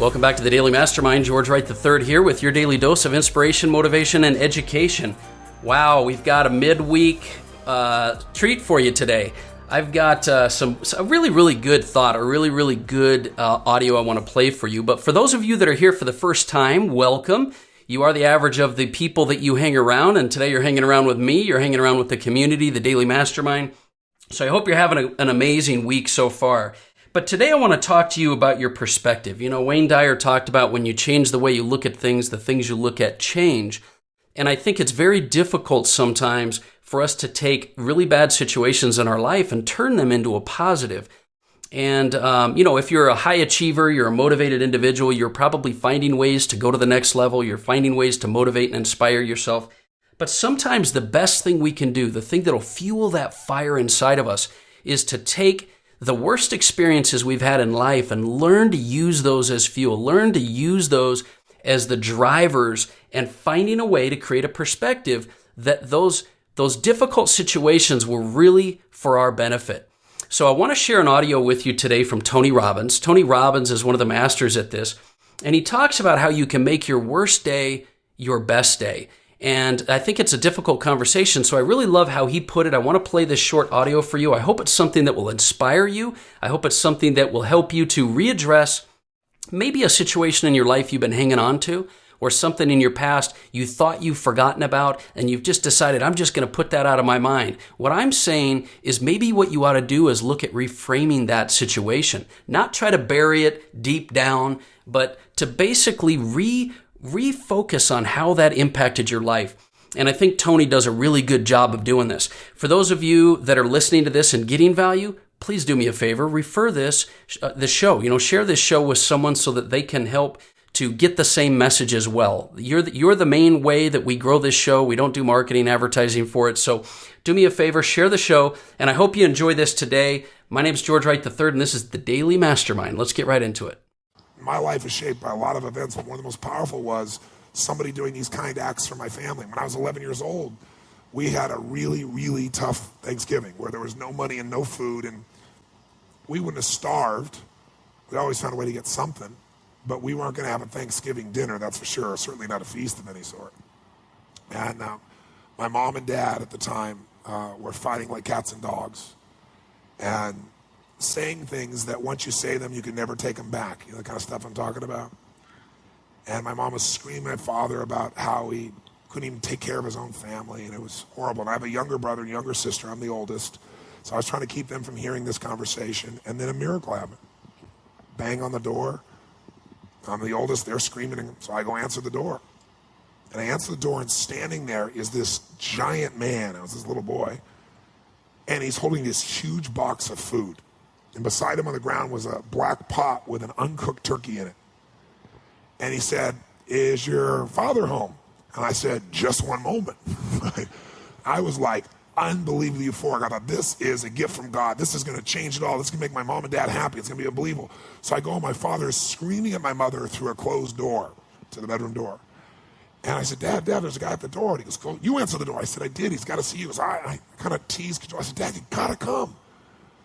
Welcome back to the Daily Mastermind. George Wright III here with your daily dose of inspiration, motivation, and education. Wow, we've got a midweek treat for you today. I've got a really good thought, a really good audio I want to play for you. But for those of you that are here for the first time, welcome. You are the average of the people that you hang around, and today you're hanging around with me. You're hanging around with the community, the Daily Mastermind. So I hope you're having an amazing week so far. But today I want to talk to you about your perspective. You know, Wayne Dyer talked about when you change the way you look at things, the things you look at change. And I think it's very difficult sometimes for us to take really bad situations in our life and turn them into a positive. And, if you're a high achiever, you're a motivated individual, you're probably finding ways to go to the next level. You're finding ways to motivate and inspire yourself. But sometimes the best thing we can do, the thing that'll fuel that fire inside of us, is to take the worst experiences we've had in life and learn to use those as fuel, learn to use those as the drivers, and finding a way to create a perspective that those difficult situations were really for our benefit. So I want to share an audio with you today from Tony Robbins. Tony Robbins is one of the masters at this, and he talks about how you can make your worst day your best day. And I think it's a difficult conversation, so I really love how he put it. I want to play this short audio for you. I hope it's something that will inspire you. I hope it's something that will help you to readdress maybe a situation in your life you've been hanging on to, or something in your past you thought you've forgotten about, and you've just decided, I'm just going to put that out of my mind. What I'm saying is maybe what you ought to do is look at reframing that situation. Not try to bury it deep down, but to basically refocus on how that impacted your life. And I think Tony does a really good job of doing this. For those of you that are listening to this and getting value, please do me a favor, refer this show. Share this show with someone so that they can help to get the same message as well. You're the main way that we grow this show. We don't do marketing, advertising for it. So do me a favor, share the show, and I hope you enjoy this today. My name is George Wright III, and this is the Daily Mastermind. Let's get right into it. My life is shaped by a lot of events, but one of the most powerful was somebody doing these kind acts for my family. When I was 11 years old, we had a really tough Thanksgiving where there was no money and no food, and we wouldn't have starved. We always found a way to get something, but we weren't going to have a Thanksgiving dinner, that's for sure, certainly not a feast of any sort. And my mom and dad at the time were fighting like cats and dogs, and saying things that once you say them, you can never take them back. You know the kind of stuff I'm talking about? And my mom was screaming at father about how he couldn't even take care of his own family, and it was horrible. And I have a younger brother and younger sister. I'm the oldest. So I was trying to keep them from hearing this conversation, and then a miracle happened. Bang on the door. I'm the oldest. They're screaming, so I go answer the door. And I answer the door, and standing there is this giant man. I was this little boy. And he's holding this huge box of food. And beside him on the ground was a black pot with an uncooked turkey in it. And he said, "Is your father home?" And I said, "Just one moment." I was like unbelievably euphoric. I thought, this is a gift from God. This is going to change it all. This is going to make my mom and dad happy. It's going to be unbelievable. So I go, and my father is screaming at my mother through a closed door to the bedroom door. And I said, Dad, there's a guy at the door. And he goes, "Go, you answer the door." I said, "I did. He's got to see you." So I kind of teased. I said, "Dad, you got to come."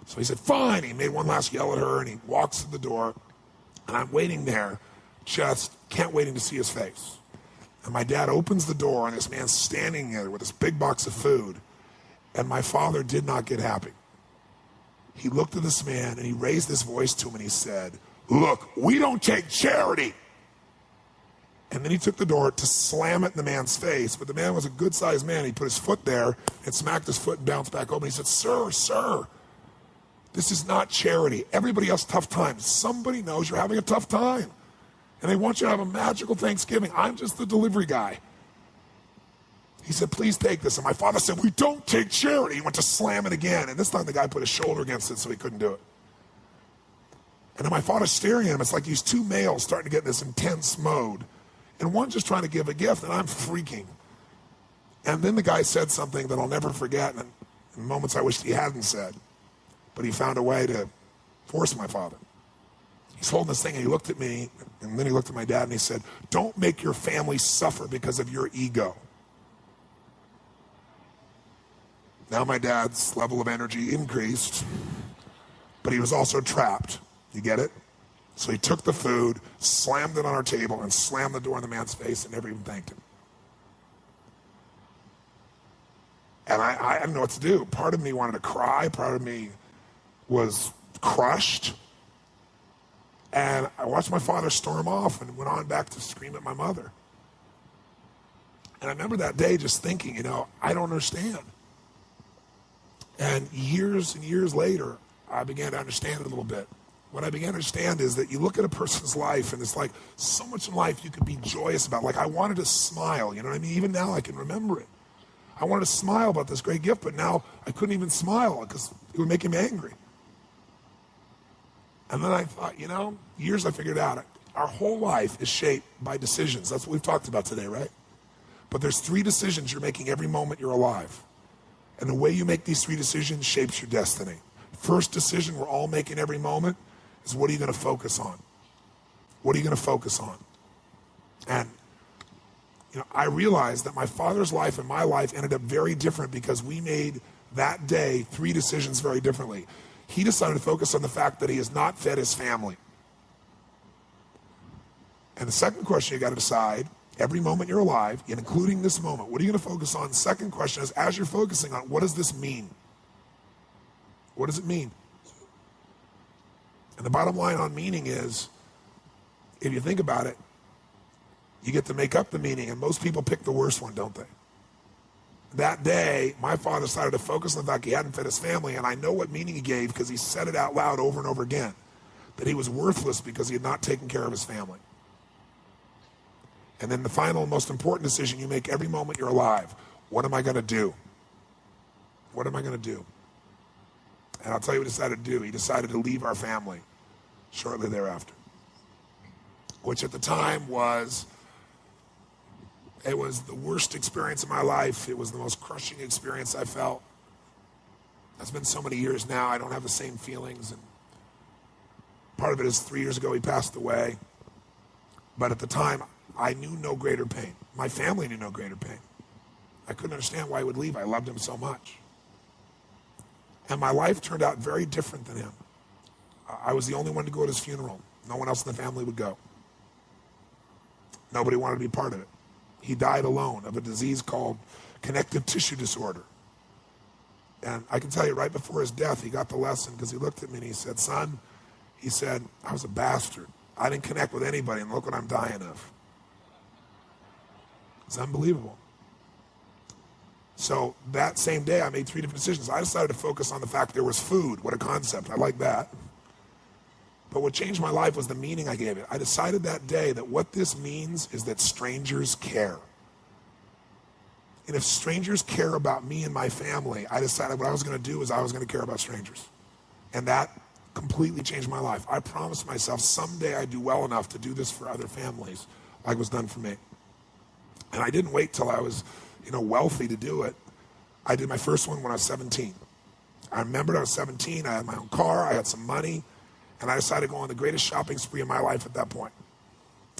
So he said, "Fine." He made one last yell at her, and he walks to the door. And I'm waiting there, just can't waiting to see his face. And my dad opens the door, and this man's standing there with this big box of food. And my father did not get happy. He looked at this man, and he raised his voice to him, and he said, "Look, we don't take charity." And then he took the door to slam it in the man's face. But the man was a good-sized man. He put his foot there and smacked his foot and bounced back open. He said, Sir, this is not charity. Everybody has tough times. Somebody knows you're having a tough time, and they want you to have a magical Thanksgiving. I'm just the delivery guy." He said, "Please take this." And my father said, "We don't take charity." He went to slam it again, and this time the guy put his shoulder against it so he couldn't do it. And then my father's staring at him. It's like these two males starting to get in this intense mode, and one just trying to give a gift, and I'm freaking. And then the guy said something that I'll never forget, and in moments I wished he hadn't said. But he found a way to force my father. He's holding this thing, and he looked at me, and then he looked at my dad, and he said, "Don't make your family suffer because of your ego." Now my dad's level of energy increased, but he was also trapped. You get it? So he took the food, slammed it on our table, and slammed the door in the man's face and never even thanked him. And I didn't know what to do. Part of me wanted to cry. Part of me was crushed. And I watched my father storm off and went on back to scream at my mother. And I remember that day just thinking, I don't understand. And years later, I began to understand it a little bit. What I began to understand is that you look at a person's life and it's like so much in life you could be joyous about. Like I wanted to smile, you know what I mean? Even now I can remember it. I wanted to smile about this great gift, but now I couldn't even smile because it would make him angry. And then I thought, years I figured out, our whole life is shaped by decisions. That's what we've talked about today, right? But there's 3 decisions you're making every moment you're alive. And the way you make these 3 decisions shapes your destiny. First decision we're all making every moment is what are you going to focus on? What are you going to focus on? And, I realized that my father's life and my life ended up very different because we made that day 3 decisions very differently. He decided to focus on the fact that he has not fed his family. And the second question you got to decide, every moment you're alive, and including this moment, what are you going to focus on? The second question is, as you're focusing on, what does this mean? What does it mean? And the bottom line on meaning is, if you think about it, you get to make up the meaning, and most people pick the worst one, don't they? That day, my father decided to focus on the fact he hadn't fed his family, and I know what meaning he gave because he said it out loud over and over again, that he was worthless because he had not taken care of his family. And then the final, most important decision you make every moment you're alive, what am I going to do? What am I going to do? And I'll tell you what he decided to do. He decided to leave our family shortly thereafter, which at the time it was the worst experience of my life. It was the most crushing experience I felt. It's been so many years now, I don't have the same feelings. And part of it is 3 years ago he passed away. But at the time, I knew no greater pain. My family knew no greater pain. I couldn't understand why he would leave. I loved him so much. And my life turned out very different than him. I was the only one to go to his funeral. No one else in the family would go. Nobody wanted to be part of it. He died alone of a disease called connective tissue disorder. And I can tell you right before his death, he got the lesson because he looked at me and he said, son, he said, I was a bastard. I didn't connect with anybody and look what I'm dying of. It's unbelievable. So that same day I made 3 different decisions. I decided to focus on the fact there was food. What a concept. I like that. But what changed my life was the meaning I gave it. I decided that day that what this means is that strangers care. And if strangers care about me and my family, I decided what I was going to do is I was going to care about strangers. And that completely changed my life. I promised myself someday I'd do well enough to do this for other families like was done for me. And I didn't wait till I was, wealthy to do it. I did my first one when I was 17. I remembered I was 17, I had my own car, I had some money, and I decided to go on the greatest shopping spree of my life at that point.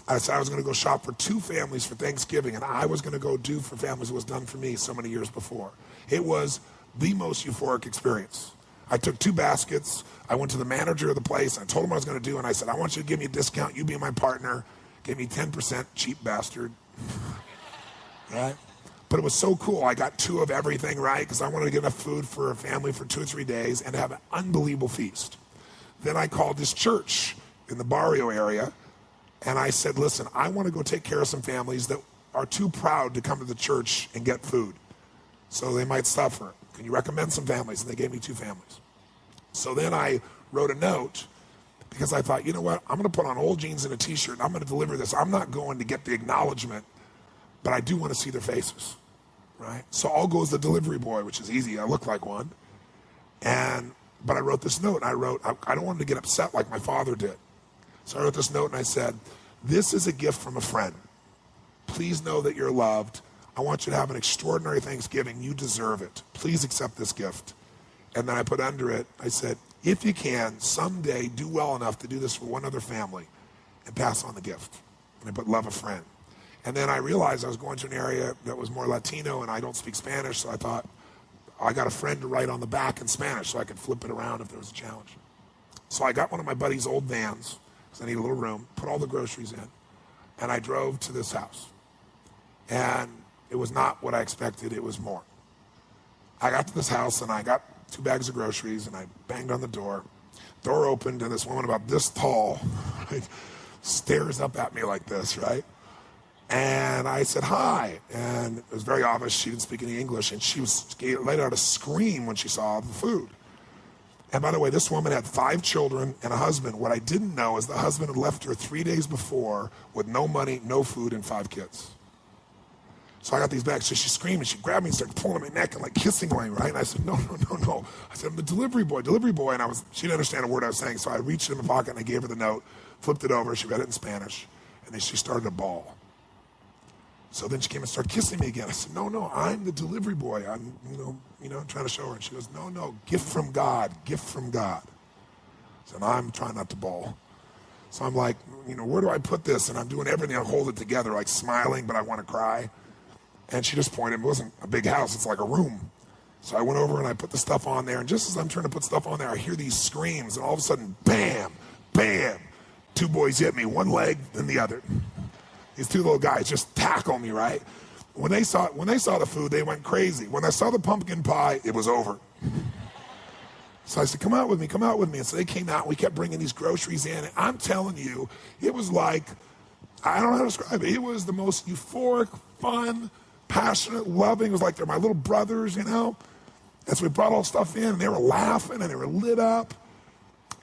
I decided I was going to go shop for 2 families for Thanksgiving, and I was going to go do for families what was done for me so many years before. It was the most euphoric experience. I took 2 baskets, I went to the manager of the place, and I told him what I was going to do, and I said, I want you to give me a discount, you be my partner, give me 10%, cheap bastard. Right? But it was so cool. I got 2 of everything, right? Because I wanted to get enough food for a family for 2 or 3 days and have an unbelievable feast. Then I called this church in the barrio area, and I said, listen, I want to go take care of some families that are too proud to come to the church and get food. So they might suffer. Can you recommend some families? And they gave me 2 families. So then I wrote a note because I thought, you know what? I'm going to put on old jeans and a T-shirt, and I'm going to deliver this. I'm not going to get the acknowledgement, but I do want to see their faces. Right? So I'll go as the delivery boy, which is easy. I look like one. But I wrote this note. I don't want him to get upset like my father did. So I wrote this note and I said, this is a gift from a friend. Please know that you're loved. I want you to have an extraordinary Thanksgiving. You deserve it. Please accept this gift. And then I put under it, I said, if you can, someday do well enough to do this for one other family and pass on the gift. And I put love a friend. And then I realized I was going to an area that was more Latino and I don't speak Spanish, so I thought, I got a friend to write on the back in Spanish so I could flip it around if there was a challenge. So I got one of my buddy's old vans, because I need a little room, put all the groceries in, and I drove to this house. And it was not what I expected, it was more. I got to this house and I got 2 bags of groceries and I banged on the door. Door opened and this woman about this tall, right, stares up at me like this, right? And I said, hi. And it was very obvious she didn't speak any English, and she let out a scream when she saw the food. And by the way, this woman had 5 children and a husband. What I didn't know is the husband had left her 3 days before with no money, no food, and 5 kids. So I got these bags. So she screamed and she grabbed me and started pulling my neck and like kissing me, right? And I said, no. I said, I'm the delivery boy. And she didn't understand a word I was saying. So I reached in my pocket and I gave her the note, flipped it over. She read it in Spanish. And then she started to bawl. So then she came and started kissing me again. I said, no, I'm the delivery boy. I'm, trying to show her. And she goes, no, gift from God. I said, I'm trying not to bawl. So I'm like, where do I put this? And I'm doing everything. I hold it together, like smiling, but I want to cry. And she just pointed. It wasn't a big house. It's like a room. So I went over and I put the stuff on there. And just as I'm trying to put stuff on there, I hear these screams. And all of a sudden, bam, bam. 2 boys hit me, one leg, then the other. These 2 little guys just tackle me, right? When they saw the food, they went crazy. When I saw the pumpkin pie, it was over. So I said, come out with me. And so they came out, and we kept bringing these groceries in. And I'm telling you, it was like, I don't know how to describe it. It was the most euphoric, fun, passionate, loving. It was like they're my little brothers, And so we brought all stuff in, and they were laughing, and they were lit up.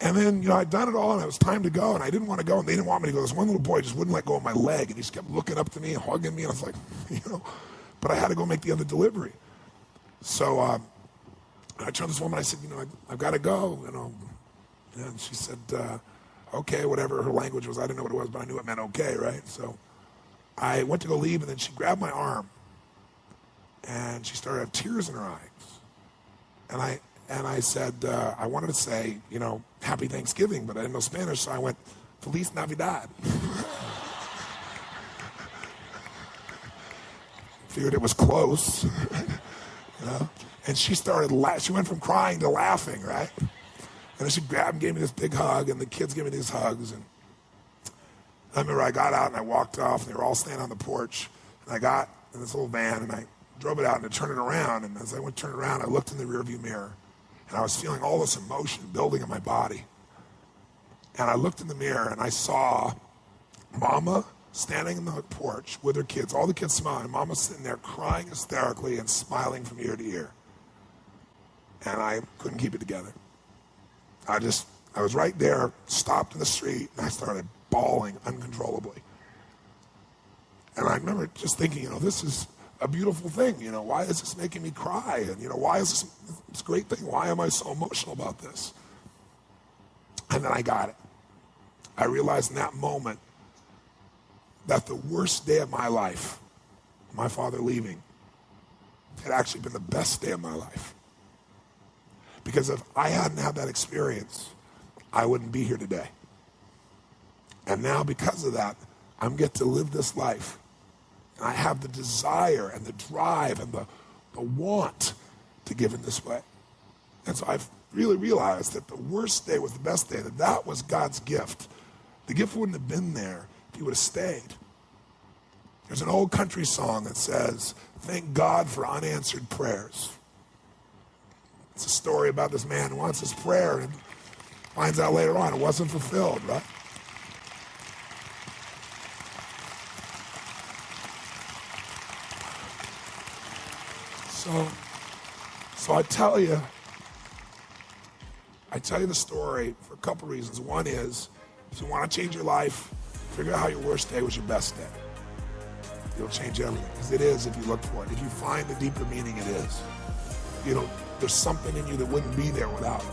And then, I'd done it all, and it was time to go, and I didn't want to go, and they didn't want me to go. This one little boy just wouldn't let go of my leg, and he just kept looking up to me and hugging me, and I was like, but I had to go make the other delivery. So I told this woman, I said, I've got to go, And she said, okay, whatever her language was. I didn't know what it was, but I knew it meant okay, right? So I went to go leave, and then she grabbed my arm, and she started to have tears in her eyes. And I said, I wanted to say, Happy Thanksgiving, but I didn't know Spanish, so I went, Feliz Navidad. Figured it was close, And she she went from crying to laughing, right? And then she grabbed and gave me this big hug, and the kids gave me these hugs. And I remember I got out and I walked off, and they were all standing on the porch. And I got in this little van, and I drove it out and turned it around. And as I went to turn it around, I looked in the rearview mirror. And I was feeling all this emotion building in my body. And I looked in the mirror and I saw Mama standing in the porch with her kids, all the kids smiling. Mama sitting there crying hysterically and smiling from ear to ear. And I couldn't keep it together. I was right there, stopped in the street, and I started bawling uncontrollably. And I remember just thinking, this is a beautiful thing. Why is this making me cry? And, why is this great thing? Why am I so emotional about this? And then I got it. I realized in that moment that the worst day of my life, my father leaving, had actually been the best day of my life. Because if I hadn't had that experience, I wouldn't be here today. And now because of that, I'm get to live this life. And I have the desire and the drive and the want to give in this way. And so I've really realized that the worst day was the best day, that was God's gift. The gift wouldn't have been there if he would have stayed. There's an old country song that says, thank God for unanswered prayers. It's a story about this man who wants his prayer and finds out later on it wasn't fulfilled, right? So I tell you the story for a couple reasons. One is, if you want to change your life, figure out how your worst day was your best day. It'll change everything, because it is if you look for it. If you find the deeper meaning, it is. There's something in you that wouldn't be there without it.